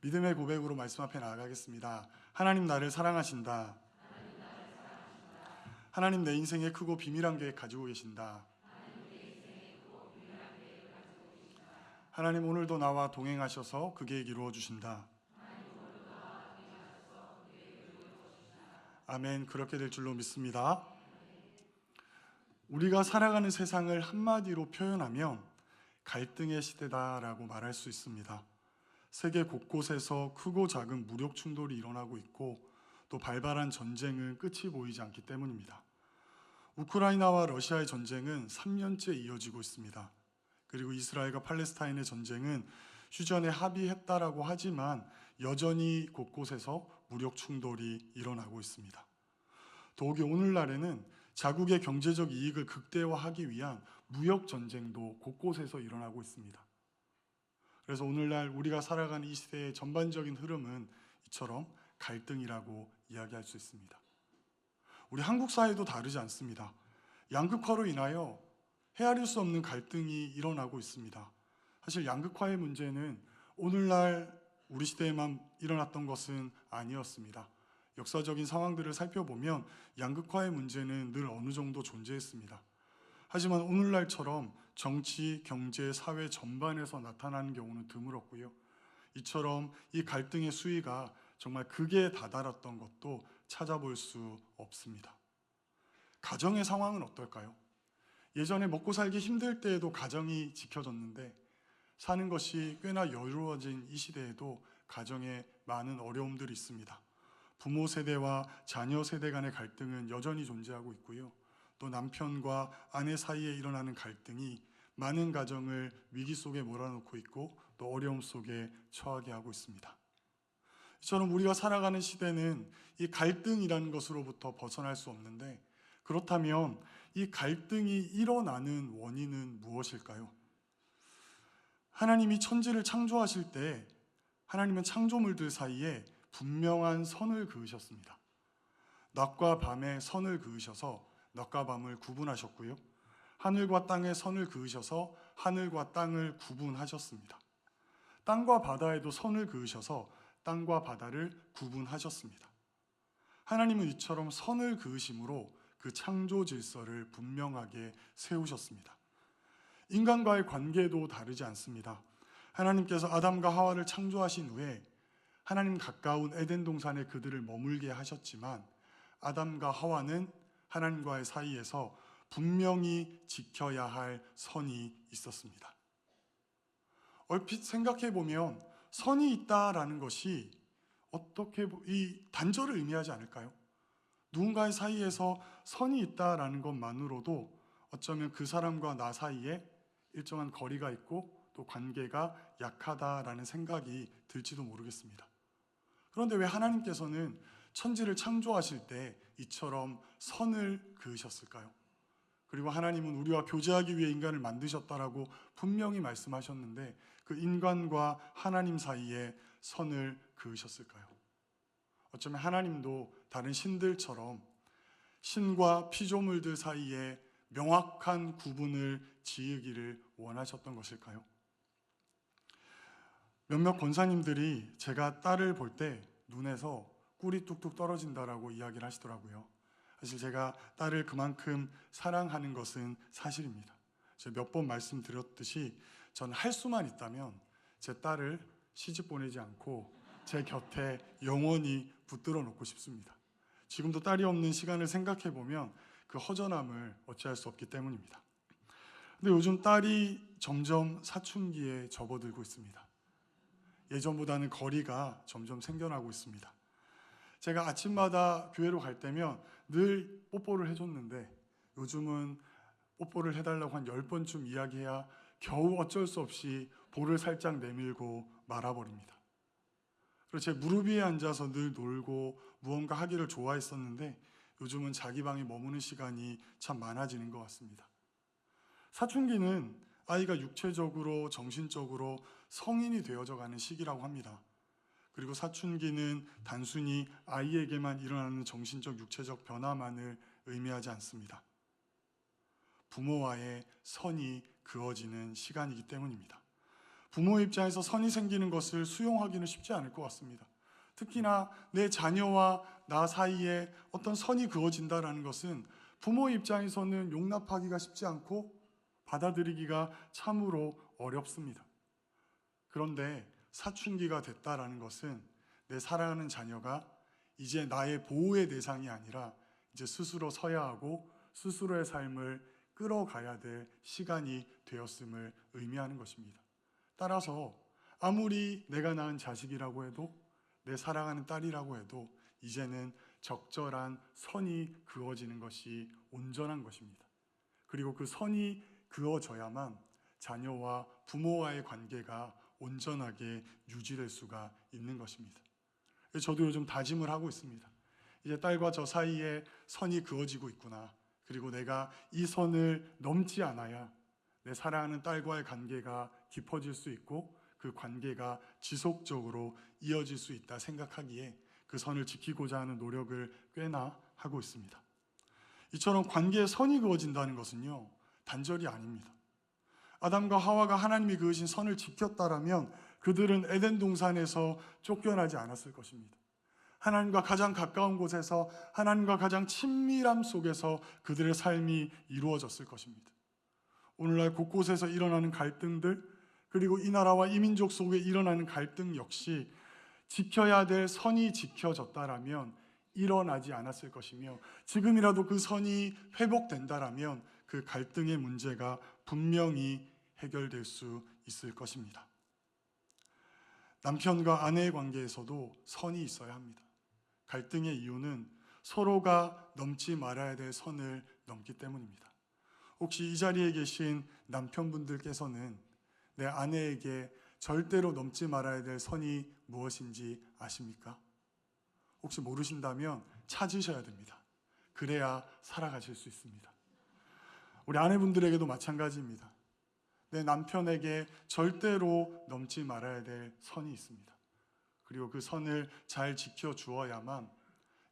믿음의 고백으로 말씀 앞에 나아가겠습니다. 하나님 나를 사랑하신다. 하나님 내 인생에 크고 비밀한 계획 가지고 계신다. 하나님 오늘도 나와 동행하셔서 그 계획 이루어 주신다. 아멘. 그렇게 될 줄로 믿습니다. 우리가 살아가는 세상을 한마디로 표현하면 갈등의 시대다라고 말할 수 있습니다. 세계 곳곳에서 크고 작은 무력 충돌이 일어나고 있고 또 발발한 전쟁은 끝이 보이지 않기 때문입니다. 우크라이나와 러시아의 전쟁은 3년째 이어지고 있습니다. 그리고 이스라엘과 팔레스타인의 전쟁은 휴전에 합의했다라고 하지만 여전히 곳곳에서 무력 충돌이 일어나고 있습니다. 더욱이 오늘날에는 자국의 경제적 이익을 극대화하기 위한 무역 전쟁도 곳곳에서 일어나고 있습니다. 그래서 오늘날 우리가 살아가는 이 시대의 전반적인 흐름은 이처럼 갈등이라고 이야기할 수 있습니다. 우리 한국 사회도 다르지 않습니다. 양극화로 인하여 헤아릴 수 없는 갈등이 일어나고 있습니다. 사실 양극화의 문제는 오늘날 우리 시대에만 일어났던 것은 아니었습니다. 역사적인 상황들을 살펴보면 양극화의 문제는 늘 어느 정도 존재했습니다. 하지만 오늘날처럼 정치, 경제, 사회 전반에서 나타나는 경우는 드물었고요. 이처럼 이 갈등의 수위가 정말 극에 다다랐던 것도 찾아볼 수 없습니다. 가정의 상황은 어떨까요? 예전에 먹고 살기 힘들 때에도 가정이 지켜졌는데 사는 것이 꽤나 여유로워진 이 시대에도 가정에 많은 어려움들이 있습니다. 부모 세대와 자녀 세대 간의 갈등은 여전히 존재하고 있고요. 또 남편과 아내 사이에 일어나는 갈등이 많은 가정을 위기 속에 몰아넣고 있고 또 어려움 속에 처하게 하고 있습니다. 이처럼 우리가 살아가는 시대는 이 갈등이라는 것으로부터 벗어날 수 없는데 그렇다면 이 갈등이 일어나는 원인은 무엇일까요? 하나님이 천지를 창조하실 때 하나님은 창조물들 사이에 분명한 선을 그으셨습니다. 낮과 밤에 선을 그으셔서 낮과 밤을 구분하셨고요. 하늘과 땅에 선을 그으셔서 하늘과 땅을 구분하셨습니다. 땅과 바다에도 선을 그으셔서 땅과 바다를 구분하셨습니다. 하나님은 이처럼 선을 그으심으로 그 창조 질서를 분명하게 세우셨습니다. 인간과의 관계도 다르지 않습니다. 하나님께서 아담과 하와를 창조하신 후에 하나님 가까운 에덴 동산에 그들을 머물게 하셨지만 아담과 하와는 하나님과의 사이에서 분명히 지켜야 할 선이 있었습니다. 얼핏 생각해 보면 선이 있다라는 것이 어떻게 이 단절을 의미하지 않을까요? 누군가의 사이에서 선이 있다라는 것만으로도 어쩌면 그 사람과 나 사이에 일정한 거리가 있고 또 관계가 약하다라는 생각이 들지도 모르겠습니다. 그런데 왜 하나님께서는 천지를 창조하실 때 이처럼 선을 그으셨을까요? 그리고 하나님은 우리와 교제하기 위해 인간을 만드셨다라고 분명히 말씀하셨는데 그 인간과 하나님 사이에 선을 그으셨을까요? 어쩌면 하나님도 다른 신들처럼 신과 피조물들 사이에 명확한 구분을 지으기를 원하셨던 것일까요? 몇몇 권사님들이 제가 딸을 볼 때 눈에서 꿀이 뚝뚝 떨어진다라고 이야기를 하시더라고요. 사실 제가 딸을 그만큼 사랑하는 것은 사실입니다. 제가 몇 번 말씀드렸듯이 저는 할 수만 있다면 제 딸을 시집 보내지 않고 제 곁에 영원히 붙들어 놓고 싶습니다. 지금도 딸이 없는 시간을 생각해 보면 그 허전함을 어찌할 수 없기 때문입니다. 근데 요즘 딸이 점점 사춘기에 접어들고 있습니다. 예전보다는 거리가 점점 생겨나고 있습니다. 제가 아침마다 교회로 갈 때면 늘 뽀뽀를 해줬는데 요즘은 뽀뽀를 해달라고 한 10번쯤 이야기해야 겨우 어쩔 수 없이 볼을 살짝 내밀고 말아버립니다. 그리고 제 무릎 위에 앉아서 늘 놀고 무언가 하기를 좋아했었는데 요즘은 자기 방에 머무는 시간이 참 많아지는 것 같습니다. 사춘기는 아이가 육체적으로 정신적으로 성인이 되어져 가는 시기라고 합니다. 그리고 사춘기는 단순히 아이에게만 일어나는 정신적 육체적 변화만을 의미하지 않습니다. 부모와의 선이 그어지는 시간이기 때문입니다. 부모의 입장에서 선이 생기는 것을 수용하기는 쉽지 않을 것 같습니다. 특히나 내 자녀와 나 사이에 어떤 선이 그어진다라는 것은 부모의 입장에서는 용납하기가 쉽지 않고 받아들이기가 참으로 어렵습니다. 그런데 사춘기가 됐다라는 것은 내 사랑하는 자녀가 이제 나의 보호의 대상이 아니라 이제 스스로 서야 하고 스스로의 삶을 끌어가야 될 시간이 되었음을 의미하는 것입니다. 따라서 아무리 내가 낳은 자식이라고 해도 내 사랑하는 딸이라고 해도 이제는 적절한 선이 그어지는 것이 온전한 것입니다. 그리고 그 선이 그어져야만 자녀와 부모와의 관계가 온전하게 유지될 수가 있는 것입니다. 저도 요즘 다짐을 하고 있습니다. 이제 딸과 저 사이에 선이 그어지고 있구나. 그리고 내가 이 선을 넘지 않아야 내 사랑하는 딸과의 관계가 깊어질 수 있고 그 관계가 지속적으로 이어질 수 있다 생각하기에 그 선을 지키고자 하는 노력을 꽤나 하고 있습니다. 이처럼 관계에 선이 그어진다는 것은요, 단절이 아닙니다. 아담과 하와가 하나님이 그으신 선을 지켰다라면 그들은 에덴 동산에서 쫓겨나지 않았을 것입니다. 하나님과 가장 가까운 곳에서 하나님과 가장 친밀함 속에서 그들의 삶이 이루어졌을 것입니다. 오늘날 곳곳에서 일어나는 갈등들, 그리고 이 나라와 이 민족 속에 일어나는 갈등 역시 지켜야 될 선이 지켜졌다라면 일어나지 않았을 것이며, 지금이라도 그 선이 회복된다라면 그 갈등의 문제가 분명히 해결될 수 있을 것입니다. 남편과 아내의 관계에서도 선이 있어야 합니다. 갈등의 이유는 서로가 넘지 말아야 될 선을 넘기 때문입니다. 혹시 이 자리에 계신 남편분들께서는 내 아내에게 절대로 넘지 말아야 될 선이 무엇인지 아십니까? 혹시 모르신다면 찾으셔야 됩니다. 그래야 살아가실 수 있습니다. 우리 아내분들에게도 마찬가지입니다. 내 남편에게 절대로 넘지 말아야 될 선이 있습니다. 그리고 그 선을 잘 지켜주어야만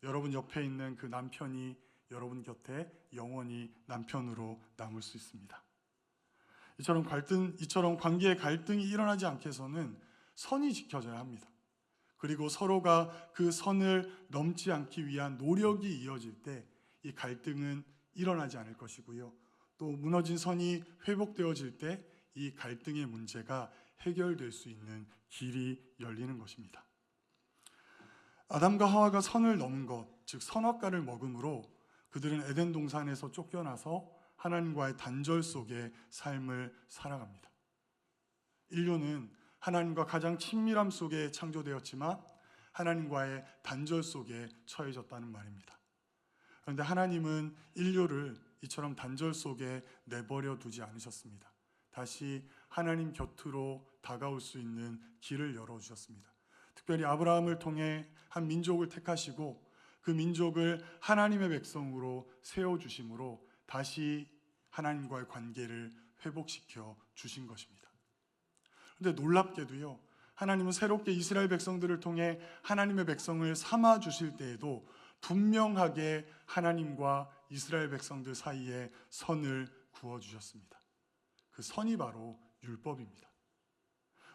여러분 옆에 있는 그 남편이 여러분 곁에 영원히 남편으로 남을 수 있습니다. 이처럼 관계에 갈등이 일어나지 않게 해서는 선이 지켜져야 합니다. 그리고 서로가 그 선을 넘지 않기 위한 노력이 이어질 때 이 갈등은 일어나지 않을 것이고요. 또 무너진 선이 회복되어질 때 이 갈등의 문제가 해결될 수 있는 길이 열리는 것입니다. 아담과 하와가 선을 넘은 것, 즉 선악과를 먹음으로 그들은 에덴 동산에서 쫓겨나서 하나님과의 단절 속의 삶을 살아갑니다. 인류는 하나님과 가장 친밀함 속에 창조되었지만 하나님과의 단절 속에 처해졌다는 말입니다. 그런데 하나님은 인류를 이처럼 단절 속에 내버려 두지 않으셨습니다. 다시 하나님 곁으로 다가올 수 있는 길을 열어주셨습니다. 특별히 아브라함을 통해 한 민족을 택하시고 그 민족을 하나님의 백성으로 세워주심으로 다시 하나님과의 관계를 회복시켜 주신 것입니다. 그런데 놀랍게도요, 하나님은 새롭게 이스라엘 백성들을 통해 하나님의 백성을 삼아 주실 때에도 분명하게 하나님과 이스라엘 백성들 사이에 선을 그어 주셨습니다. 그 선이 바로 율법입니다.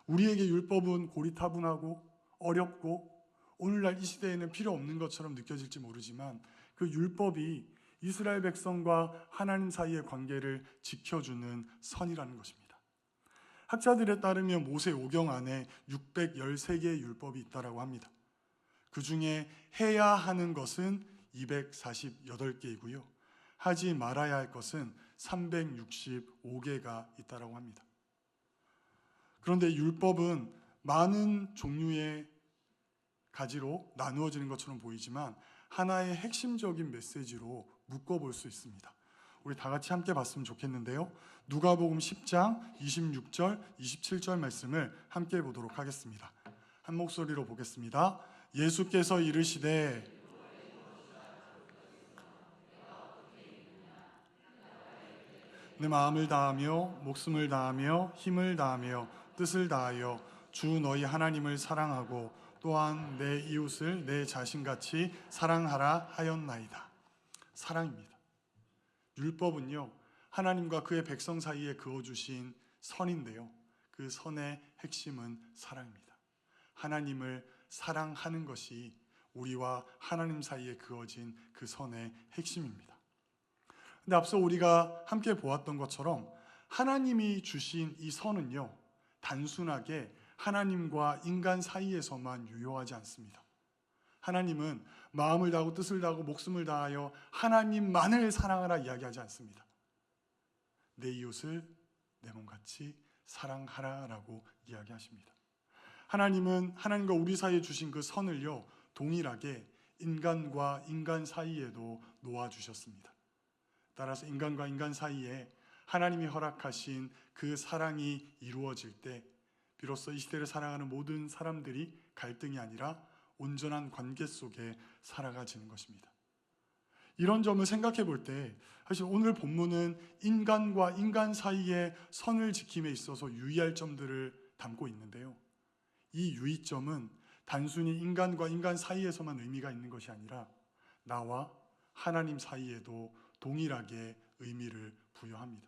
우리에게 율법은 고리타분하고 어렵고 오늘날 이 시대에는 필요 없는 것처럼 느껴질지 모르지만 그 율법이 이스라엘 백성과 하나님 사이의 관계를 지켜주는 선이라는 것입니다. 학자들에 따르면 모세 오경 안에 613개의 율법이 있다고 합니다. 그 중에 해야 하는 것은 248개이고요. 하지 말아야 할 것은 365개가 있다고 합니다. 그런데 율법은 많은 종류의 가지로 나누어지는 것처럼 보이지만 하나의 핵심적인 메시지로 묶어볼 수 있습니다. 우리 다 같이 함께 봤으면 좋겠는데요. 누가복음 10장 26절, 27절 말씀을 함께 보도록 하겠습니다. 한 목소리로 보겠습니다. 예수께서 이르시되 내 마음을 다하며 목숨을 다하며 힘을 다하며 뜻을 다하여 주 너희 하나님을 사랑하고 또한 내 이웃을 내 자신같이 사랑하라 하였나이다. 사랑입니다. 율법은요, 하나님과 그의 백성 사이에 그어주신 선인데요, 그 그 선의 핵심은 사랑입니다. 하나님을 사랑하는 것이 우리와 하나님 사이에 그어진 그 선의 핵심입니다. 근데 앞서 우리가 함께 보았던 것처럼 하나님이 주신 이 선은요, 단순하게 하나님과 인간 사이에서만 유효하지 않습니다. 하나님은 마음을 다하고 뜻을 다하고 목숨을 다하여 하나님만을 사랑하라 이야기하지 않습니다. 내 이웃을 내 몸같이 사랑하라라고 이야기하십니다. 하나님은 하나님과 우리 사이에 주신 그 선을요, 동일하게 인간과 인간 사이에도 놓아주셨습니다. 따라서 인간과 인간 사이에 하나님이 허락하신 그 사랑이 이루어질 때 비로소 이 시대를 살아가는 모든 사람들이 갈등이 아니라 온전한 관계 속에 살아가지는 것입니다. 이런 점을 생각해 볼 때 사실 오늘 본문은 인간과 인간 사이의 선을 지킴에 있어서 유의할 점들을 담고 있는데요. 이 유의점은 단순히 인간과 인간 사이에서만 의미가 있는 것이 아니라 나와 하나님 사이에도 동일하게 의미를 부여합니다.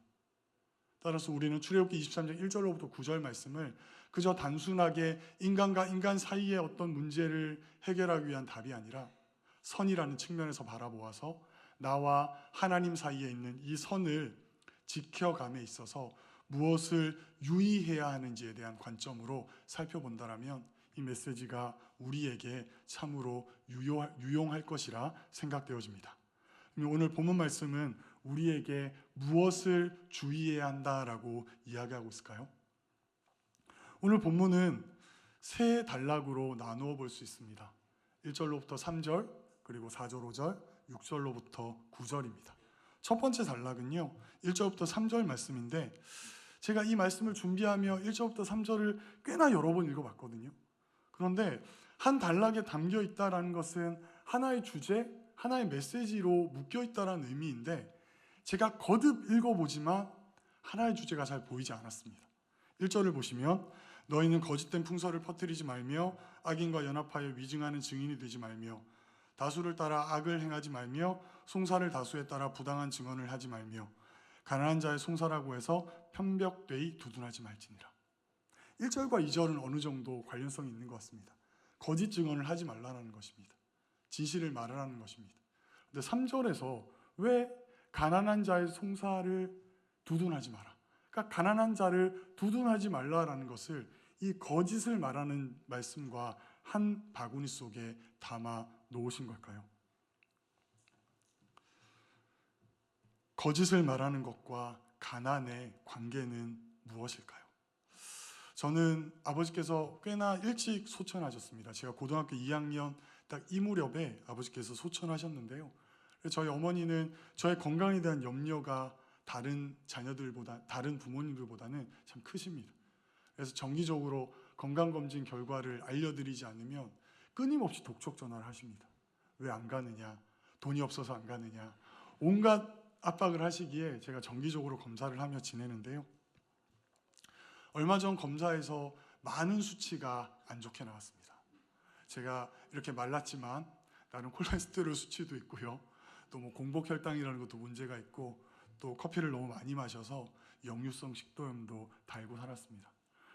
따라서 우리는 출애굽기 23장 1절로부터 9절 말씀을 그저 단순하게 인간과 인간 사이의 어떤 문제를 해결하기 위한 답이 아니라 선이라는 측면에서 바라보아서 나와 하나님 사이에 있는 이 선을 지켜감에 있어서 무엇을 유의해야 하는지에 대한 관점으로 살펴본다면 이 메시지가 우리에게 참으로 유용할 것이라 생각되어집니다. 오늘 본문 말씀은 우리에게 무엇을 주의해야 한다라고 이야기하고 있을까요? 오늘 본문은 세 단락으로 나누어 볼 수 있습니다. 1절로부터 3절, 그리고 4절, 5절, 6절로부터 9절입니다. 첫 번째 단락은요, 1절부터 3절 말씀인데 제가 이 말씀을 준비하며 1절부터 3절을 꽤나 여러 번 읽어봤거든요. 그런데 한 단락에 담겨 있다는 것은 하나의 주제, 하나의 메시지로 묶여 있다는 의미인데 제가 거듭 읽어보지만 하나의 주제가 잘 보이지 않았습니다. 1절을 보시면 너희는 거짓된 풍설을 퍼뜨리지 말며 악인과 연합하여 위증하는 증인이 되지 말며 다수를 따라 악을 행하지 말며 송사를 다수에 따라 부당한 증언을 하지 말며 가난한 자의 송사라고 해서 편벽되이 두둔하지 말지니라. 1절과 2절은 어느 정도 관련성이 있는 것 같습니다. 거짓 증언을 하지 말라는 것입니다. 진실을 말하라는 것입니다. 그런데 3절에서 왜 가난한 자의 송사를 두둔하지 마라. 그러니까 가난한 자를 두둔하지 말라라는 것을 이 거짓을 말하는 말씀과 한 바구니 속에 담아 놓으신 걸까요? 거짓을 말하는 것과 가난의 관계는 무엇일까요? 저는 아버지께서 꽤나 일찍 소천하셨습니다. 제가 고등학교 2학년 딱 이 무렵에 아버지께서 소천하셨는데요. 저희 어머니는 저의 건강에 대한 염려가 다른 자녀들보다, 다른 부모님들보다는 참 크십니다. 그래서 정기적으로 건강검진 결과를 알려드리지 않으면 끊임없이 독촉 전화를 하십니다. 왜 안 가느냐, 돈이 없어서 안 가느냐, 온갖 압박을 하시기에 제가 정기적으로 검사를 하며 지내는데요. 얼마 전 검사에서 많은 수치가 안 좋게 나왔습니다. 제가 이렇게 말랐지만 나름 콜레스테롤 수치도 있고요. 또 뭐 공복혈당이라는 것도 문제가 있고 또 커피를 너무 많이 마셔서 역류성 식도염도 달고 살았습니다.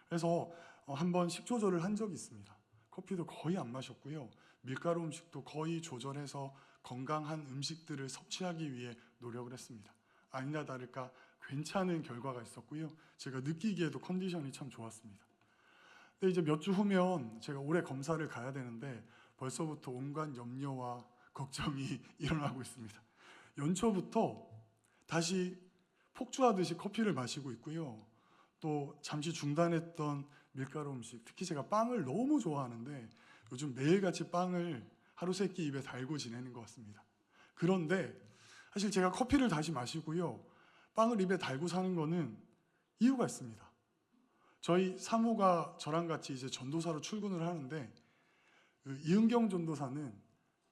그래서 한번 식 조절을 한 적이 있습니다. 커피도 거의 안 마셨고요. 밀가루 음식도 거의 조절해서 건강한 음식들을 섭취하기 위해 노력을 했습니다. 아니나 다를까 괜찮은 결과가 있었고요. 제가 느끼기에도 컨디션이 참 좋았습니다. 근데 이제 몇 주 후면 제가 올해 검사를 가야 되는데 벌써부터 온갖 염려와 걱정이 일어나고 있습니다. 연초부터 다시 폭주하듯이 커피를 마시고 있고요. 또 잠시 중단했던 밀가루 음식, 특히 제가 빵을 너무 좋아하는데 요즘 매일같이 빵을 하루 세 끼 입에 달고 지내는 것 같습니다. 그런데 사실 제가 커피를 다시 마시고요. 빵을 입에 달고 사는 거는 이유가 있습니다. 저희 사모가 저랑 같이 이제 전도사로 출근을 하는데 이은경 전도사는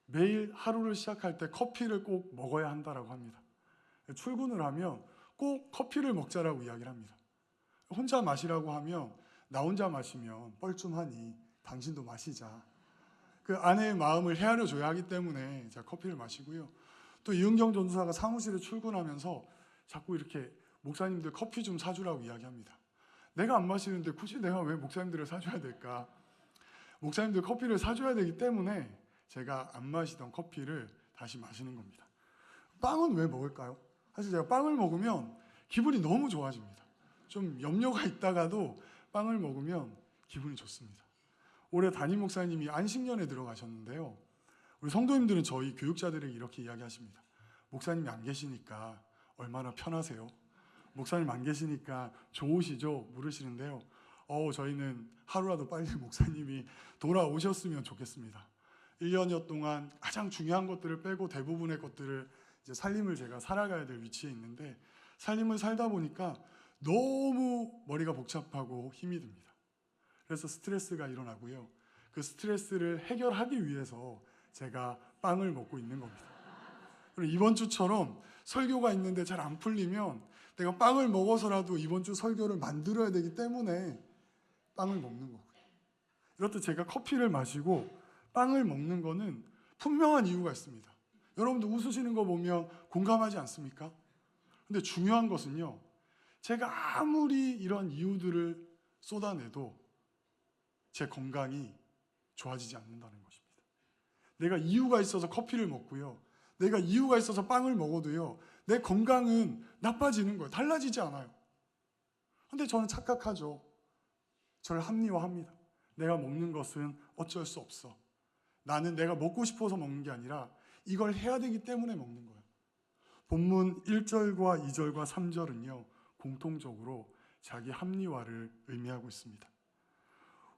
매일 하루를 시작할 때 커피를 꼭 먹어야 한다라고 합니다. 출근을 하면 꼭 커피를 먹자라고 이야기를 합니다. 혼자 마시라고 하면 나 혼자 마시면 뻘쭘하니 당신도 마시자. 그 아내의 마음을 헤아려 줘야 하기 때문에 제가 커피를 마시고요. 또 이은경 전도사가 사무실에 출근하면서 자꾸 이렇게 목사님들 커피 좀 사주라고 이야기합니다. 내가 안 마시는데 굳이 내가 왜 목사님들을 사줘야 될까? 목사님들 커피를 사줘야 되기 때문에 제가 안 마시던 커피를 다시 마시는 겁니다. 빵은 왜 먹을까요? 사실 제가 빵을 먹으면 기분이 너무 좋아집니다. 좀 염려가 있다가도 빵을 먹으면 기분이 좋습니다. 올해 담임 목사님이 안식년에 들어가셨는데요. 우리 성도님들은 저희 교육자들에게 이렇게 이야기하십니다. 목사님이 안 계시니까 얼마나 편하세요? 목사님 안 계시니까 좋으시죠? 물으시는데요. 저희는 하루라도 빨리 목사님이 돌아오셨으면 좋겠습니다. 1년여 동안 가장 중요한 것들을 빼고 대부분의 것들을 이제 삶을 제가 살아가야 될 위치에 있는데 삶을 살다 보니까 너무 머리가 복잡하고 힘이 듭니다. 그래서 스트레스가 일어나고요. 그 스트레스를 해결하기 위해서 제가 빵을 먹고 있는 겁니다. 그리고 이번 주처럼 설교가 있는데 잘 안 풀리면 내가 빵을 먹어서라도 이번 주 설교를 만들어야 되기 때문에 빵을 먹는 거고요. 이렇듯 제가 커피를 마시고 빵을 먹는 거는 분명한 이유가 있습니다. 여러분도 웃으시는 거 보면 공감하지 않습니까? 근데 중요한 것은요, 제가 아무리 이런 이유들을 쏟아내도 제 건강이 좋아지지 않는다는 것입니다. 내가 이유가 있어서 커피를 먹고요, 내가 이유가 있어서 빵을 먹어도요, 내 건강은 나빠지는 거예요. 달라지지 않아요. 근데 저는 착각하죠. 저를 합리화합니다. 내가 먹는 것은 어쩔 수 없어. 나는 내가 먹고 싶어서 먹는 게 아니라 이걸 해야 되기 때문에 먹는 거예요. 본문 1절과 2절과 3절은요, 공통적으로 자기 합리화를 의미하고 있습니다.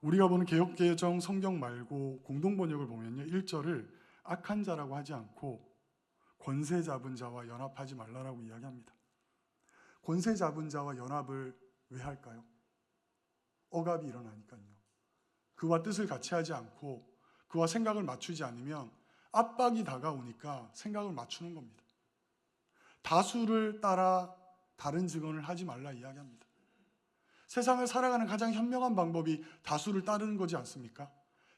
우리가 보는 개역개정 성경 말고 공동번역을 보면요, 1절을 악한 자라고 하지 않고 권세 잡은 자와 연합하지 말라라고 이야기합니다. 권세 잡은 자와 연합을 왜 할까요? 억압이 일어나니까요. 그와 뜻을 같이 하지 않고 그와 생각을 맞추지 않으면 압박이 다가오니까 생각을 맞추는 겁니다. 다수를 따라 다른 증언을 하지 말라 이야기합니다. 세상을 살아가는 가장 현명한 방법이 다수를 따르는 거지 않습니까?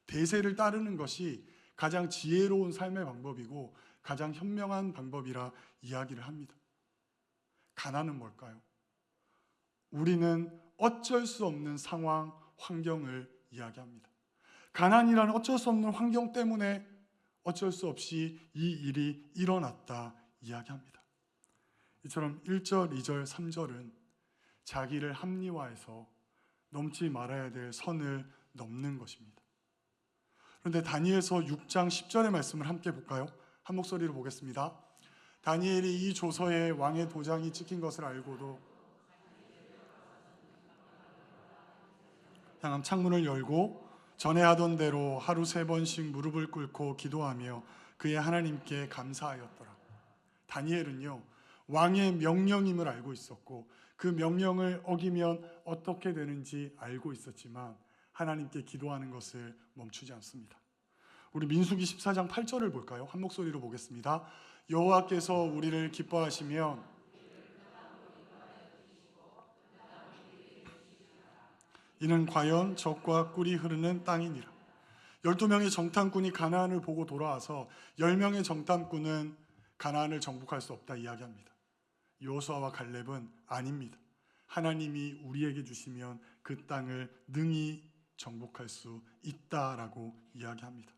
대세를 따르는 것이 가장 지혜로운 삶의 방법이고 가장 현명한 방법이라 이야기를 합니다. 가난은 뭘까요? 우리는 어쩔 수 없는 상황, 환경을 이야기합니다. 가난이라는 어쩔 수 없는 환경 때문에 어쩔 수 없이 이 일이 일어났다 이야기합니다. 이처럼 1절, 2절, 3절은 자기를 합리화해서 넘지 말아야 될 선을 넘는 것입니다. 그런데 다니엘서 6장 10절의 말씀을 함께 볼까요? 한 목소리로 보겠습니다. 다니엘이 이 조서에 왕의 도장이 찍힌 것을 알고도 향한 창문을 열고 전에 하던 대로 하루 3번씩 무릎을 꿇고 기도하며 그의 하나님께 감사하였더라. 다니엘은요, 왕의 명령임을 알고 있었고 그 명령을 어기면 어떻게 되는지 알고 있었지만 하나님께 기도하는 것을 멈추지 않습니다. 우리 민수기 14장 8절을 볼까요? 한 목소리로 보겠습니다. 여호와께서 우리를 기뻐하시면 이는 과연 젖과 꿀이 흐르는 땅이니라. 12명의 정탐꾼이 가나안을 보고 돌아와서 10명의 정탐꾼은 가나안을 정복할 수 없다 이야기합니다. 여호수아와 갈렙은 아닙니다. 하나님이 우리에게 주시면 그 땅을 능히 정복할 수 있다라고 이야기합니다.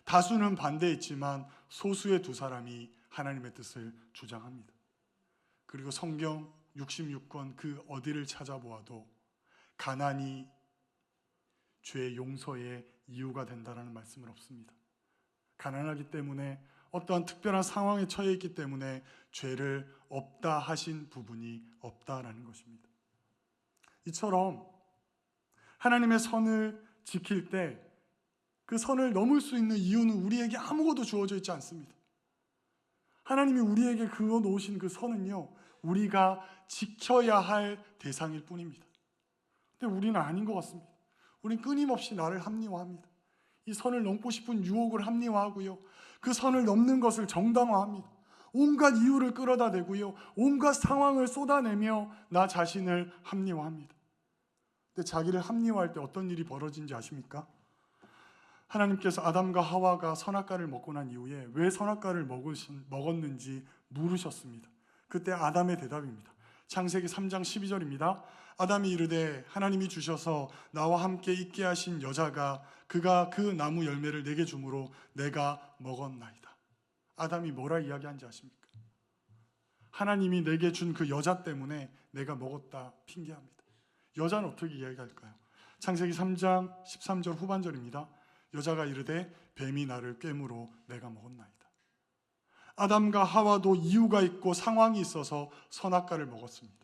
다수는 반대했지만 소수의 2사람이 하나님의 뜻을 주장합니다. 그리고 성경 66권 그 어디를 찾아보아도 가난이 죄의 용서의 이유가 된다라는 말씀은 없습니다. 가난하기 때문에 어떠한 특별한 상황에 처해 있기 때문에 죄를 없다 하신 부분이 없다라는 것입니다. 이처럼 하나님의 선을 지킬 때 그 선을 넘을 수 있는 이유는 우리에게 아무것도 주어져 있지 않습니다. 하나님이 우리에게 그어 놓으신 그 선은요, 우리가 지켜야 할 대상일 뿐입니다. 근데 우리는 아닌 것 같습니다. 우리는 끊임없이 나를 합리화합니다. 이 선을 넘고 싶은 유혹을 합리화하고요, 그 선을 넘는 것을 정당화합니다. 온갖 이유를 끌어다 대고요, 온갖 상황을 쏟아내며 나 자신을 합리화합니다. 근데 자기를 합리화할 때 어떤 일이 벌어진지 아십니까? 하나님께서 아담과 하와가 선악과를 먹고 난 이후에 왜 선악과를 먹었는지 물으셨습니다. 그때 아담의 대답입니다. 창세기 3장 12절입니다. 아담이 이르되 하나님이 주셔서 나와 함께 있게 하신 여자가 그가 그 나무 열매를 내게 주므로 내가 먹었나이다. 아담이 뭐라 이야기한지 아십니까? 하나님이 내게 준 그 여자 때문에 내가 먹었다 핑계합니다. 여자는 어떻게 이야기할까요? 창세기 3장 13절 후반절입니다. 여자가 이르되 뱀이 나를 꿰므로 내가 먹었나이다. 아담과 하와도 이유가 있고 상황이 있어서 선악과를 먹었습니다.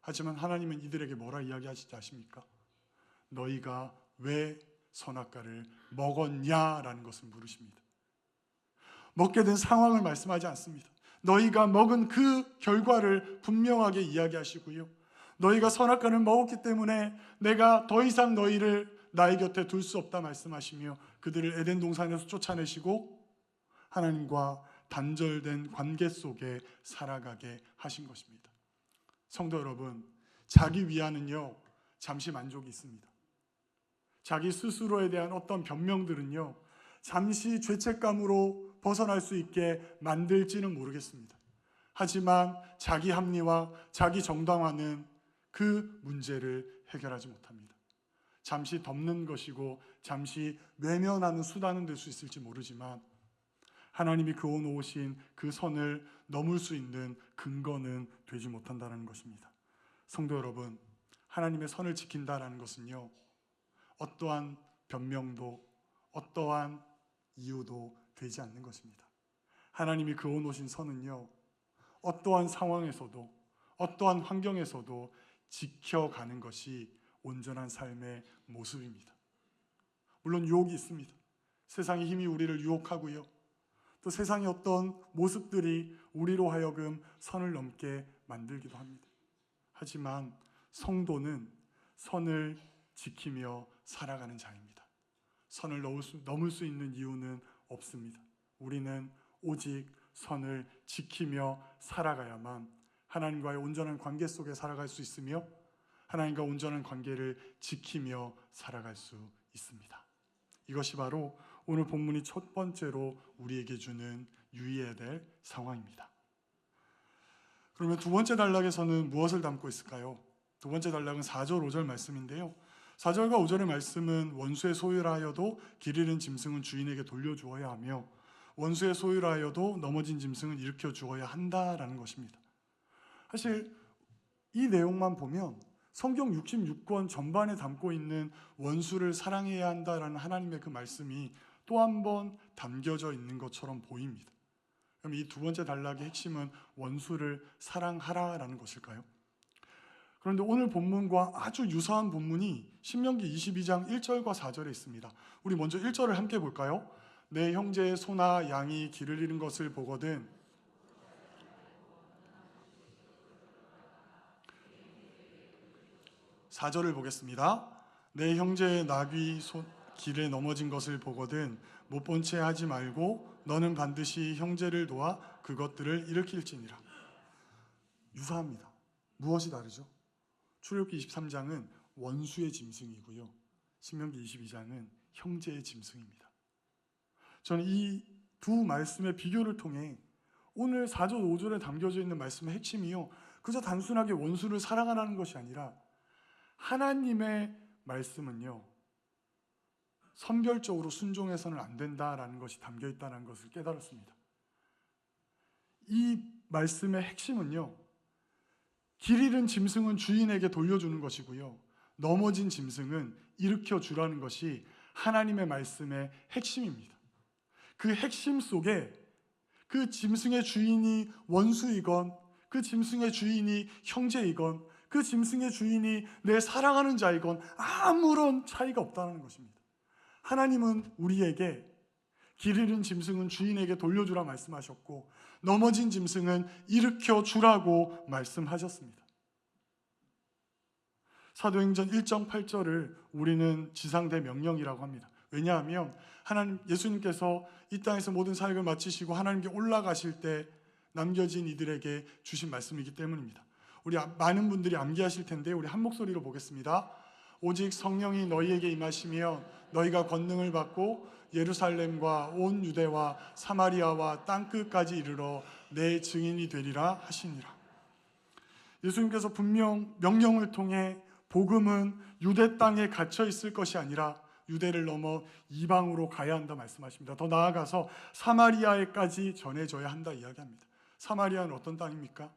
하지만 하나님은 이들에게 뭐라 이야기하시지 아십니까? 너희가 왜 선악과를 먹었냐라는 것을 물으십니다. 먹게 된 상황을 말씀하지 않습니다. 너희가 먹은 그 결과를 분명하게 이야기하시고요. 너희가 선악과를 먹었기 때문에 내가 더 이상 너희를 나의 곁에 둘 수 없다 말씀하시며 그들을 에덴 동산에서 쫓아내시고 하나님과 단절된 관계 속에 살아가게 하신 것입니다. 성도 여러분, 자기 위안은요 잠시 만족이 있습니다. 자기 스스로에 대한 어떤 변명들은요 잠시 죄책감으로 벗어날 수 있게 만들지는 모르겠습니다. 하지만 자기 합리화, 자기 정당화는 그 문제를 해결하지 못합니다. 잠시 덮는 것이고 잠시 외면하는 수단은 될 수 있을지 모르지만 하나님이 그어놓으신 그 선을 넘을 수 있는 근거는 되지 못한다는 것입니다. 성도 여러분, 하나님의 선을 지킨다는 것은요 어떠한 변명도 어떠한 이유도 되지 않는 것입니다. 하나님이 그어놓으신 선은요 어떠한 상황에서도 어떠한 환경에서도 지켜가는 것이 온전한 삶의 모습입니다. 물론 유혹이 있습니다. 세상의 힘이 우리를 유혹하고요. 또 세상의 어떤 모습들이 우리로 하여금 선을 넘게 만들기도 합니다. 하지만 성도는 선을 지키며 살아가는 자입니다. 선을 넘을 수 있는 이유는 없습니다. 우리는 오직 선을 지키며 살아가야만 하나님과의 온전한 관계 속에 살아갈 수 있으며 하나님과 온전한 관계를 지키며 살아갈 수 있습니다. 이것이 바로 오늘 본문이 첫 번째로 우리에게 주는 유의해야 될 상황입니다. 그러면 두 번째 단락에서는 무엇을 담고 있을까요? 두 번째 단락은 4절 5절 말씀인데요. 4절과 5절의 말씀은 원수의 소유라 하여도 길 잃은 짐승은 주인에게 돌려주어야 하며 원수의 소유라 하여도 넘어진 짐승은 일으켜 주어야 한다라는 것입니다. 사실 이 내용만 보면 성경 66권 전반에 담고 있는 원수를 사랑해야 한다라는 하나님의 그 말씀이 또 한 번 담겨져 있는 것처럼 보입니다. 그럼 이 두 번째 단락의 핵심은 원수를 사랑하라라는 것일까요? 그런데 오늘 본문과 아주 유사한 본문이 신명기 22장 1절과 4절에 있습니다. 우리 먼저 1절을 함께 볼까요? 내 형제의 소나 양이 길을 잃은 것을 보거든 (4절을) 보겠습니다. 내 형제의 나귀 길에 넘어진 것을 보거든 못 본 채 하지 말고 너는 반드시 형제를 도와 그것들을 일으킬지니라. 유사합니다. 무엇이 다르죠? 출애굽기 23장은 원수의 짐승이고요. 신명기 22장은 형제의 짐승입니다. 저는 이 두 말씀의 비교를 통해 오늘 4절 5절에 담겨져 있는 말씀의 핵심이요 그저 단순하게 원수를 사랑하라는 것이 아니라 하나님의 말씀은요 선별적으로 순종해서는 안 된다라는 것이 담겨 있다는 것을 깨달았습니다. 이 말씀의 핵심은요 길 잃은 짐승은 주인에게 돌려주는 것이고요 넘어진 짐승은 일으켜 주라는 것이 하나님의 말씀의 핵심입니다. 그 핵심 속에 그 짐승의 주인이 원수이건 그 짐승의 주인이 형제이건 그 짐승의 주인이 내 사랑하는 자이건 아무런 차이가 없다는 것입니다. 하나님은 우리에게 길 잃은 짐승은 주인에게 돌려주라 말씀하셨고 넘어진 짐승은 일으켜 주라고 말씀하셨습니다. 사도행전 1장 8절을 우리는 지상대 명령이라고 합니다. 왜냐하면 예수님께서 이 땅에서 모든 사역을 마치시고 하나님께 올라가실 때 남겨진 이들에게 주신 말씀이기 때문입니다. 우리 많은 분들이 암기하실 텐데 우리 한 목소리로 보겠습니다. 오직 성령이 너희에게 임하시면 너희가 권능을 받고 예루살렘과 온 유대와 사마리아와 땅끝까지 이르러 내 증인이 되리라 하시니라. 예수님께서 분명 명령을 통해 복음은 유대 땅에 갇혀 있을 것이 아니라 유대를 넘어 이방으로 가야 한다 말씀하십니다. 더 나아가서 사마리아에까지 전해져야 한다 이야기합니다. 사마리아는 어떤 땅입니까?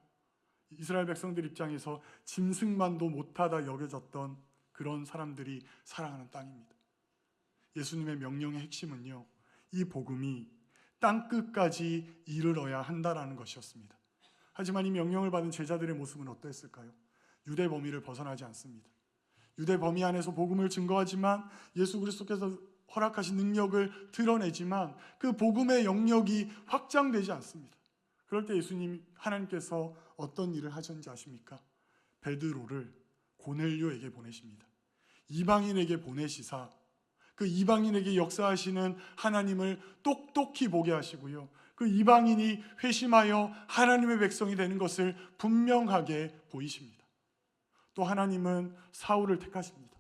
이스라엘 백성들 입장에서 짐승만도 못하다 여겨졌던 그런 사람들이 살아가는 땅입니다. 예수님의 명령의 핵심은요, 이 복음이 땅끝까지 이르러야 한다라는 것이었습니다. 하지만 이 명령을 받은 제자들의 모습은 어떠했을까요? 유대 범위를 벗어나지 않습니다. 유대 범위 안에서 복음을 증거하지만 예수 그리스도께서 허락하신 능력을 드러내지만 그 복음의 영역이 확장되지 않습니다. 그럴 때 하나님께서 어떤 일을 하셨는지 아십니까? 베드로를 고넬료에게 보내십니다. 이방인에게 보내시사 그 이방인에게 역사하시는 하나님을 똑똑히 보게 하시고요, 그 이방인이 회심하여 하나님의 백성이 되는 것을 분명하게 보이십니다. 또 하나님은 사울을 택하십니다.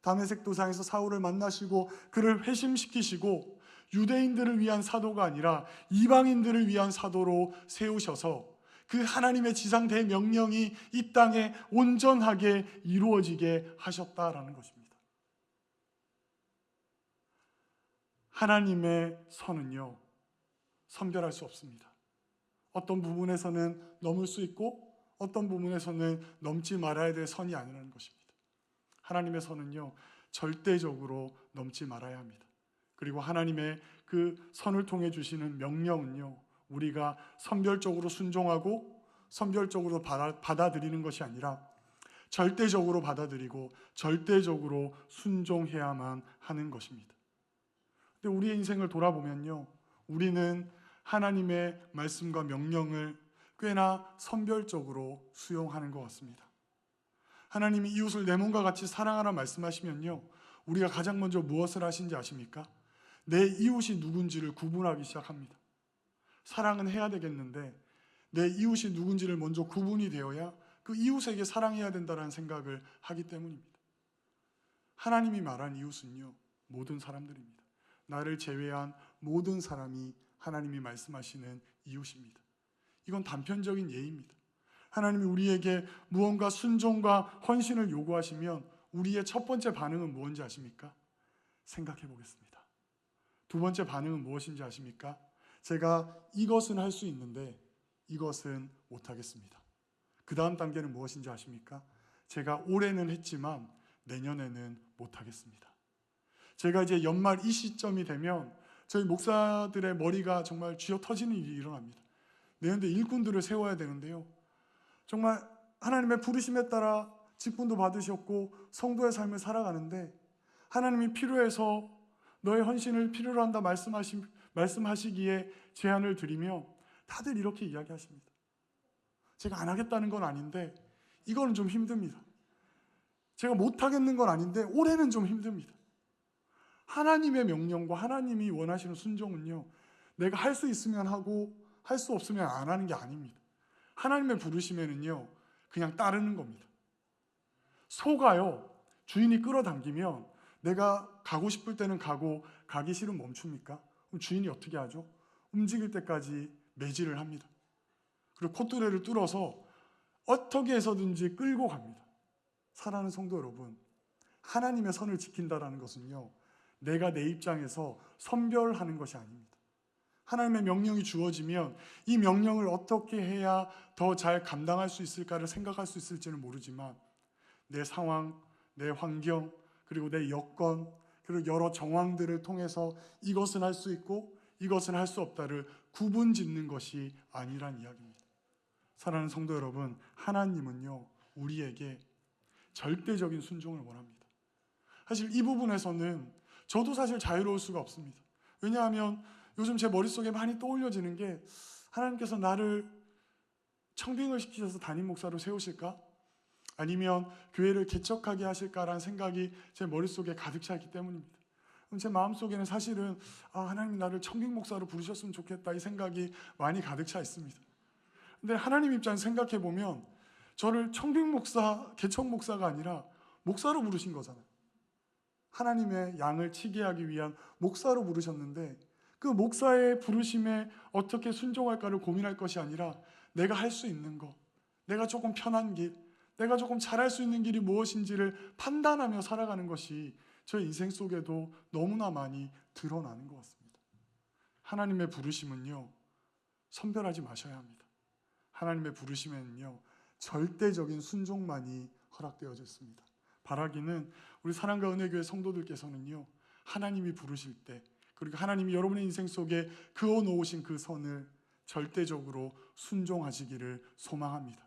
다메섹 도상에서 사울을 만나시고 그를 회심시키시고 유대인들을 위한 사도가 아니라 이방인들을 위한 사도로 세우셔서 그 하나님의 지상 대명령이 이 땅에 온전하게 이루어지게 하셨다라는 것입니다. 하나님의 선은요, 선별할 수 없습니다. 어떤 부분에서는 넘을 수 있고 어떤 부분에서는 넘지 말아야 될 선이 아니라는 것입니다. 하나님의 선은요, 절대적으로 넘지 말아야 합니다. 그리고 하나님의 그 선을 통해 주시는 명령은요, 우리가 선별적으로 순종하고 선별적으로 받아들이는 것이 아니라 절대적으로 받아들이고 절대적으로 순종해야만 하는 것입니다. 근데 우리의 인생을 돌아보면요, 우리는 하나님의 말씀과 명령을 꽤나 선별적으로 수용하는 것 같습니다. 하나님이 이웃을 내 몸과 같이 사랑하라 말씀하시면요, 우리가 가장 먼저 무엇을 하신지 아십니까? 내 이웃이 누군지를 구분하기 시작합니다. 사랑은 해야 되겠는데 내 이웃이 누군지를 먼저 구분이 되어야 그 이웃에게 사랑해야 된다는 생각을 하기 때문입니다. 하나님이 말한 이웃은요, 모든 사람들입니다. 나를 제외한 모든 사람이 하나님이 말씀하시는 이웃입니다. 이건 단편적인 예입니다. 하나님이 우리에게 무언가 순종과 헌신을 요구하시면 우리의 첫 번째 반응은 무엇인지 아십니까? 생각해 보겠습니다. 두 번째 반응은 무엇인지 아십니까? 제가 이것은 할 수 있는데 이것은 못하겠습니다. 그 다음 단계는 무엇인지 아십니까? 제가 올해는 했지만 내년에는 못하겠습니다. 제가 이제 연말 이 시점이 되면 저희 목사들의 머리가 정말 쥐어 터지는 일이 일어납니다. 내년에 일꾼들을 세워야 되는데요, 정말 하나님의 부르심에 따라 직분도 받으셨고 성도의 삶을 살아가는데 하나님이 필요해서 너의 헌신을 필요로 한다 말씀하시기에 제안을 드리며 다들 이렇게 이야기하십니다. 제가 안 하겠다는 건 아닌데 이거는 좀 힘듭니다. 제가 못하겠는 건 아닌데 올해는 좀 힘듭니다. 하나님의 명령과 하나님이 원하시는 순종은요, 내가 할 수 있으면 하고 할 수 없으면 안 하는 게 아닙니다. 하나님의 부르심에는요, 그냥 따르는 겁니다. 소가요, 주인이 끌어당기면 내가 가고 싶을 때는 가고 가기 싫으면 멈춥니까? 그럼 주인이 어떻게 하죠? 움직일 때까지 매질을 합니다. 그리고 콧뚜레를 뚫어서 어떻게 해서든지 끌고 갑니다. 사랑하는 성도 여러분, 하나님의 선을 지킨다라는 것은요, 내가 내 입장에서 선별하는 것이 아닙니다. 하나님의 명령이 주어지면 이 명령을 어떻게 해야 더 잘 감당할 수 있을까를 생각할 수 있을지는 모르지만 내 상황, 내 환경, 그리고 내 여건, 그리고 여러 정황들을 통해서 이것은 할 수 있고 이것은 할 수 없다를 구분짓는 것이 아니란 이야기입니다. 사랑하는 성도 여러분, 하나님은요, 우리에게 절대적인 순종을 원합니다. 사실 이 부분에서는 저도 사실 자유로울 수가 없습니다. 왜냐하면 요즘 제 머릿속에 많이 떠올려지는 게, 하나님께서 나를 청빙을 시키셔서 담임 목사로 세우실까? 아니면 교회를 개척하게 하실까라는 생각이 제 머릿속에 가득 차 있기 때문입니다. 제 마음속에는 사실은 하나님이 나를 청빙 목사로 부르셨으면 좋겠다, 이 생각이 많이 가득 차 있습니다. 근데 하나님 입장에서 생각해 보면 저를 청빙 목사, 개척 목사가 아니라 목사로 부르신 거잖아요. 하나님의 양을 치게 하기 위한 목사로 부르셨는데 그 목사의 부르심에 어떻게 순종할까를 고민할 것이 아니라 내가 할 수 있는 것, 내가 조금 편한 길, 내가 조금 잘할 수 있는 길이 무엇인지를 판단하며 살아가는 것이 저의 인생 속에도 너무나 많이 드러나는 것 같습니다. 하나님의 부르심은요, 선별하지 마셔야 합니다. 하나님의 부르심에는요, 절대적인 순종만이 허락되어져 있습니다. 바라기는 우리 사랑과 은혜교회 성도들께서는요, 하나님이 부르실 때, 그리고 하나님이 여러분의 인생 속에 그어 놓으신 그 선을 절대적으로 순종하시기를 소망합니다.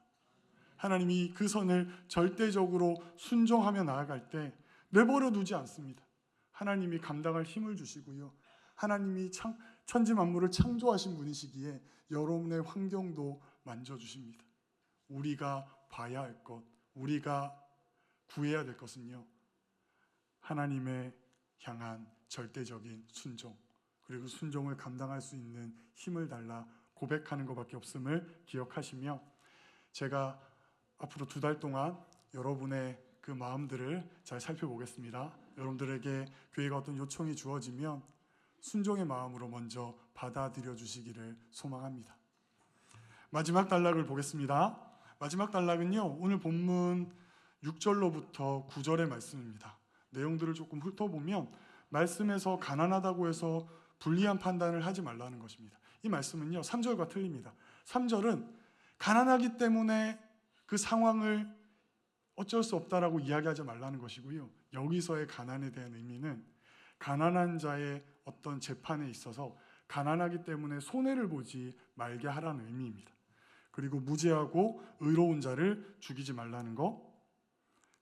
하나님이 그 선을 절대적으로 순종하며 나아갈 때 내버려 두지 않습니다. 하나님이 감당할 힘을 주시고요, 하나님이 천지 만물을 창조하신 분이시기에 여러분의 환경도 만져주십니다. 우리가 봐야 할 것, 우리가 구해야 될 것은요, 하나님의 향한 절대적인 순종, 그리고 순종을 감당할 수 있는 힘을 달라 고백하는 것밖에 없음을 기억하시며, 제가 앞으로 2달 동안 여러분의 그 마음들을 잘 살펴보겠습니다. 여러분들에게 교회가 어떤 요청이 주어지면 순종의 마음으로 먼저 받아들여 주시기를 소망합니다. 마지막 단락을 보겠습니다. 마지막 단락은요, 오늘 본문 6절로부터 9절의 말씀입니다. 내용들을 조금 훑어보면 말씀에서 가난하다고 해서 불리한 판단을 하지 말라는 것입니다. 이 말씀은요, 3절과 틀립니다. 3절은 가난하기 때문에 그 상황을 어쩔 수 없다라고 이야기하지 말라는 것이고요, 여기서의 가난에 대한 의미는 가난한 자의 어떤 재판에 있어서 가난하기 때문에 손해를 보지 말게 하라는 의미입니다. 그리고 무죄하고 의로운 자를 죽이지 말라는 것,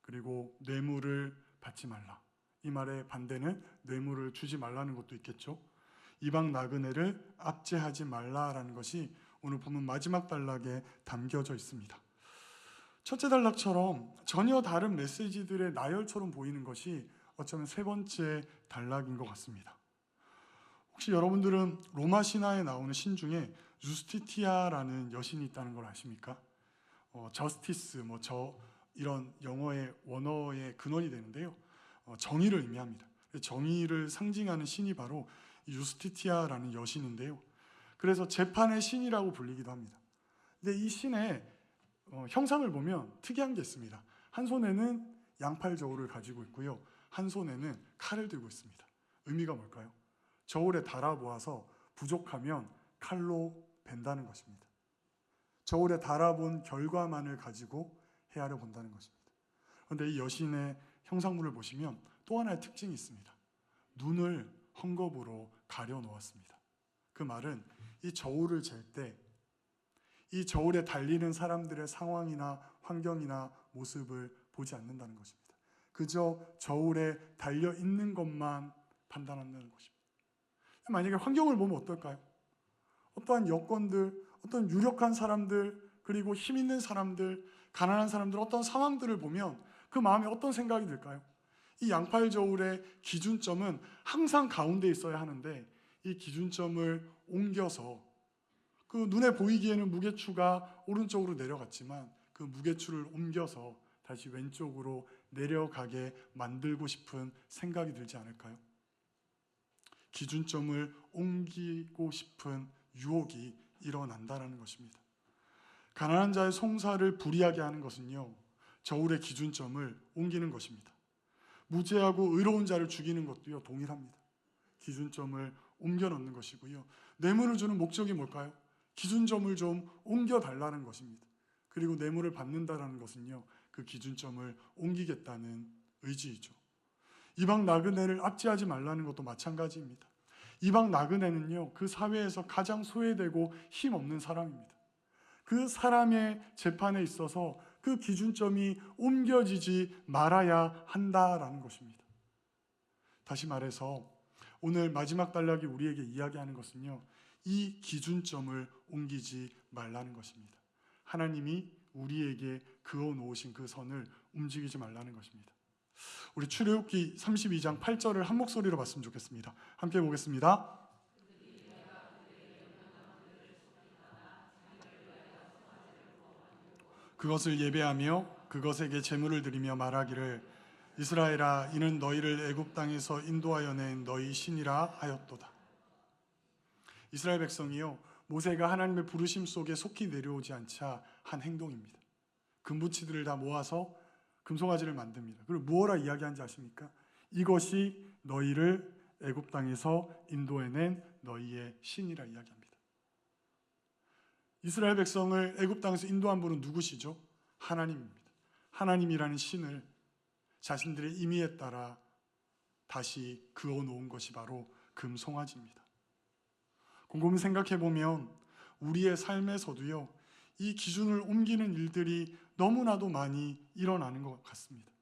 그리고 뇌물을 받지 말라. 이 말의 반대는 뇌물을 주지 말라는 것도 있겠죠. 이방 나그네를 압제하지 말라라는 것이 오늘 보면 마지막 단락에 담겨져 있습니다. 첫째 단락처럼 전혀 다른 메시지들의 나열처럼 보이는 것이 어쩌면 3번째 단락인 것 같습니다. 혹시 여러분들은 로마 신화에 나오는 신 중에 유스티티아라는 여신이 있다는 걸 아십니까? 저스티스, 이런 영어의 원어의 근원이 되는데요, 정의를 의미합니다. 정의를 상징하는 신이 바로 유스티티아라는 여신인데요, 그래서 재판의 신이라고 불리기도 합니다. 근데 이 신의 형상을 보면 특이한 게 있습니다. 한 손에는 양팔 저울을 가지고 있고요, 한 손에는 칼을 들고 있습니다. 의미가 뭘까요? 저울에 달아보아서 부족하면 칼로 벤다는 것입니다. 저울에 달아본 결과만을 가지고 헤아려 본다는 것입니다. 그런데 이 여신의 형상물을 보시면 또 하나의 특징이 있습니다. 눈을 헝겊으로 가려 놓았습니다. 그 말은 이 저울을 잴 때 이 저울에 달리는 사람들의 상황이나 환경이나 모습을 보지 않는다는 것입니다. 그저 저울에 달려 있는 것만 판단한다는 것입니다. 만약에 환경을 보면 어떨까요? 어떠한 여건들, 어떤 유력한 사람들, 그리고 힘 있는 사람들, 가난한 사람들, 어떤 상황들을 보면 그 마음에 어떤 생각이 들까요? 이 양팔 저울의 기준점은 항상 가운데 있어야 하는데 이 기준점을 옮겨서 그 눈에 보이기에는 무게추가 오른쪽으로 내려갔지만 그 무게추를 옮겨서 다시 왼쪽으로 내려가게 만들고 싶은 생각이 들지 않을까요? 기준점을 옮기고 싶은 유혹이 일어난다는 것입니다. 가난한 자의 송사를 불이하게 하는 것은요, 저울의 기준점을 옮기는 것입니다. 무죄하고 의로운 자를 죽이는 것도요, 동일합니다. 기준점을 옮겨 놓는 것이고요, 뇌물을 주는 목적이 뭘까요? 기준점을 좀 옮겨달라는 것입니다. 그리고 뇌물을 받는다는 것은요, 그 기준점을 옮기겠다는 의지이죠. 이방 나그네를 압제하지 말라는 것도 마찬가지입니다. 이방 나그네는요, 그 사회에서 가장 소외되고 힘없는 사람입니다. 그 사람의 재판에 있어서 그 기준점이 옮겨지지 말아야 한다라는 것입니다. 다시 말해서 오늘 마지막 단락이 우리에게 이야기하는 것은요, 이 기준점을 옮기지 말라는 것입니다. 하나님이 우리에게 그어 놓으신 그 선을 움직이지 말라는 것입니다. 우리 출애굽기 32장 8절을 한 목소리로 봤으면 좋겠습니다. 함께 보겠습니다. 그것을 예배하며 그것에게 제물을 드리며 말하기를 이스라엘아, 이는 너희를 애굽 땅에서 인도하여 낸 너희 신이라 하였도다. 이스라엘 백성이요, 모세가 하나님의 부르심 속에 속히 내려오지 않자 한 행동입니다. 금붙이들을 다 모아서 금송아지를 만듭니다. 그리고 무엇라 이야기하는지 아십니까? 이것이 너희를 애굽 땅에서 인도해낸 너희의 신이라 이야기합니다. 이스라엘 백성을 애굽 땅에서 인도한 분은 누구시죠? 하나님입니다. 하나님이라는 신을 자신들의 임의에 따라 다시 그어놓은 것이 바로 금송아지입니다. 곰곰이 생각해보면 우리의 삶에서도요, 이 기준을 옮기는 일들이 너무나도 많이 일어나는 것 같습니다.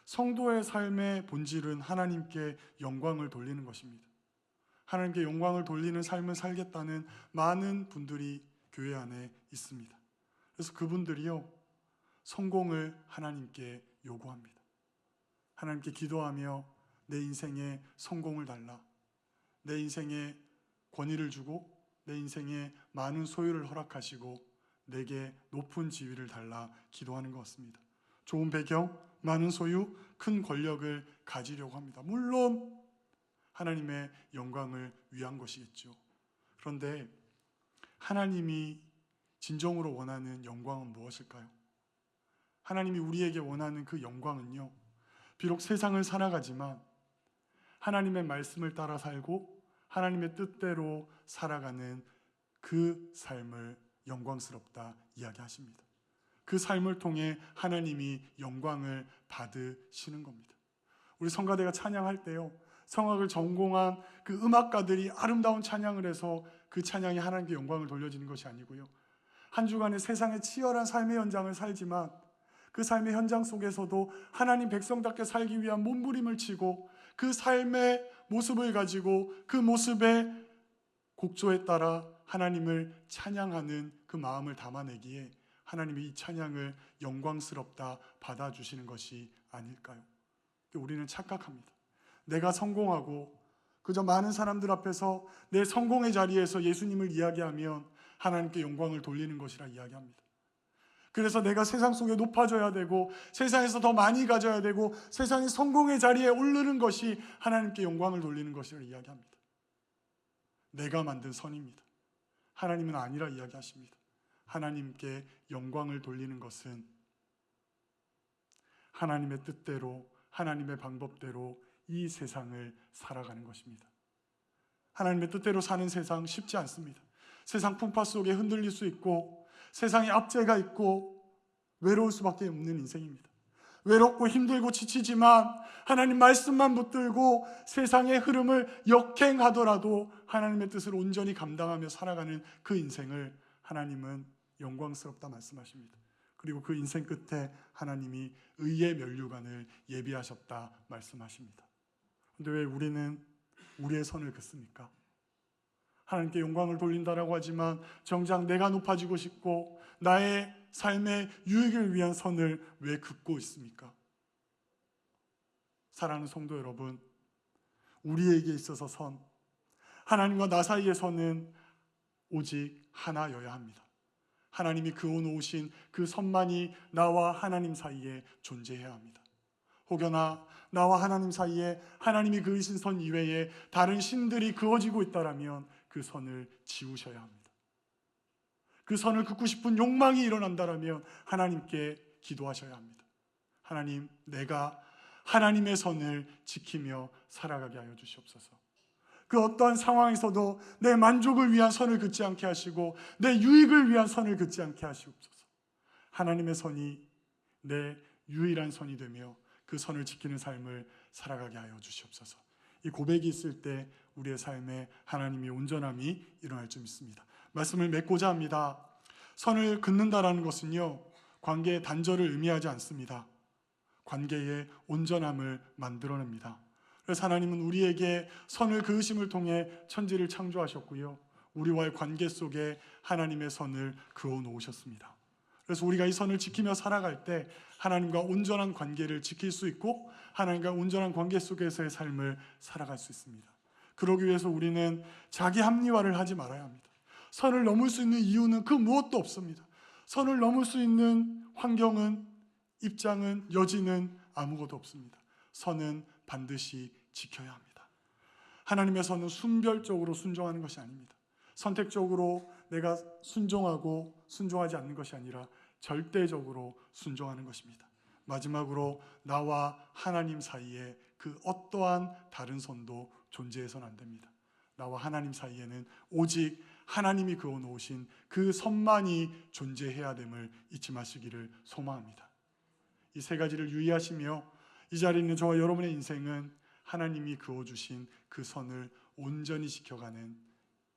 성도의 삶의 본질은 하나님께 영광을 돌리는 것입니다. 하나님께 영광을 돌리는 삶을 살겠다는 많은 분들이 교회 안에 있습니다. 그래서 그분들이요, 성공을 하나님께 요구합니다. 하나님께 기도하며 내 인생에 성공을 달라, 내 인생에 권위를 주고 내 인생에 많은 소유를 허락하시고 내게 높은 지위를 달라 기도하는 것 같습니다. 좋은 배경, 많은 소유, 큰 권력을 가지려고 합니다. 물론 하나님의 영광을 위한 것이겠죠. 그런데 하나님이 진정으로 원하는 영광은 무엇일까요? 하나님이 우리에게 원하는 그 영광은요, 비록 세상을 살아가지만 하나님의 말씀을 따라 살고 하나님의 뜻대로 살아가는 그 삶을 영광스럽다 이야기하십니다. 그 삶을 통해 하나님이 영광을 받으시는 겁니다. 우리 성가대가 찬양할 때요, 성악을 전공한 그 음악가들이 아름다운 찬양을 해서 그 찬양이 하나님께 영광을 돌려지는 것이 아니고요, 한 주간의 세상의 치열한 삶의 현장을 살지만 그 삶의 현장 속에서도 하나님 백성답게 살기 위한 몸부림을 치고 그 삶의 모습을 가지고 그 모습의 곡조에 따라 하나님을 찬양하는 그 마음을 담아내기에 하나님이 이 찬양을 영광스럽다 받아주시는 것이 아닐까요? 우리는 착각합니다. 내가 성공하고 그저 많은 사람들 앞에서 내 성공의 자리에서 예수님을 이야기하면 하나님께 영광을 돌리는 것이라 이야기합니다. 그래서 내가 세상 속에 높아져야 되고 세상에서 더 많이 가져야 되고 세상의 성공의 자리에 오르는 것이 하나님께 영광을 돌리는 것이라 이야기합니다. 내가 만든 선입니다. 하나님은 아니라 이야기하십니다. 하나님께 영광을 돌리는 것은 하나님의 뜻대로 하나님의 방법대로 이 세상을 살아가는 것입니다. 하나님의 뜻대로 사는 세상 쉽지 않습니다. 세상 풍파 속에 흔들릴 수 있고 세상에 압제가 있고 외로울 수밖에 없는 인생입니다. 외롭고 힘들고 지치지만 하나님 말씀만 붙들고 세상의 흐름을 역행하더라도 하나님의 뜻을 온전히 감당하며 살아가는 그 인생을 하나님은 영광스럽다 말씀하십니다. 그리고 그 인생 끝에 하나님이 의의 면류관을 예비하셨다 말씀하십니다. 그런데 왜 우리는 우리의 선을 긋습니까? 하나님께 영광을 돌린다라고 하지만 정작 내가 높아지고 싶고 나의 삶의 유익을 위한 선을 왜 긋고 있습니까? 사랑하는 성도 여러분, 우리에게 있어서 선, 하나님과 나 사이의 선은 오직 하나여야 합니다. 하나님이 그어놓으신 그 선만이 나와 하나님 사이에 존재해야 합니다. 혹여나 나와 하나님 사이에 하나님이 그으신 선 이외에 다른 신들이 그어지고 있다면 그 선을 지우셔야 합니다. 그 선을 긋고 싶은 욕망이 일어난다면 하나님께 기도하셔야 합니다. 하나님, 내가 하나님의 선을 지키며 살아가게 하여 주시옵소서. 그 어떠한 상황에서도 내 만족을 위한 선을 긋지 않게 하시고 내 유익을 위한 선을 긋지 않게 하시옵소서. 하나님의 선이 내 유일한 선이 되며 그 선을 지키는 삶을 살아가게 하여 주시옵소서. 이 고백이 있을 때 우리의 삶에 하나님의 온전함이 일어날 줄 믿습니다. 말씀을 맺고자 합니다. 선을 긋는다라는 것은요, 관계의 단절을 의미하지 않습니다. 관계의 온전함을 만들어냅니다. 그래서 하나님은 우리에게 선을 그으심을 통해 천지를 창조하셨고요, 우리와의 관계 속에 하나님의 선을 그어 놓으셨습니다. 그래서 우리가 이 선을 지키며 살아갈 때 하나님과 온전한 관계를 지킬 수 있고 하나님과 온전한 관계 속에서의 삶을 살아갈 수 있습니다. 그러기 위해서 우리는 자기 합리화를 하지 말아야 합니다. 선을 넘을 수 있는 이유는 그 무엇도 없습니다. 선을 넘을 수 있는 환경은, 입장은, 여지는 아무것도 없습니다. 선은 반드시 지켜야 합니다. 하나님의 선은 순별적으로 순종하는 것이 아닙니다. 선택적으로 내가 순종하고 순종하지 않는 것이 아니라 절대적으로 순종하는 것입니다. 마지막으로 나와 하나님 사이에 그 어떠한 다른 선도 존재해서는 안 됩니다. 나와 하나님 사이에는 오직 하나님이 그어 놓으신 그 선만이 존재해야 됨을 잊지 마시기를 소망합니다. 이 세 가지를 유의하시며 이 자리에 있는 저와 여러분의 인생은 하나님이 그어주신 그 선을 온전히 지켜가는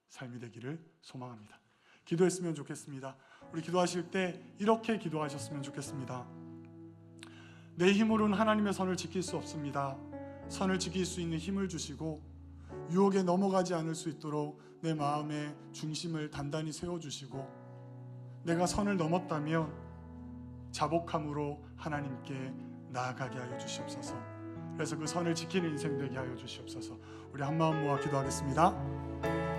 삶이 되기를 소망합니다. 기도했으면 좋겠습니다. 우리 기도하실 때 이렇게 기도하셨으면 좋겠습니다. 내 힘으로는 하나님의 선을 지킬 수 없습니다. 선을 지킬 수 있는 힘을 주시고 유혹에 넘어가지 않을 수 있도록 내 마음의 중심을 단단히 세워주시고 내가 선을 넘었다면 자복함으로 하나님께 나아가게 하여 주시옵소서. 그래서 그 선을 지키는 인생 되게 하여 주시옵소서. 우리 한 마음 모아 기도하겠습니다.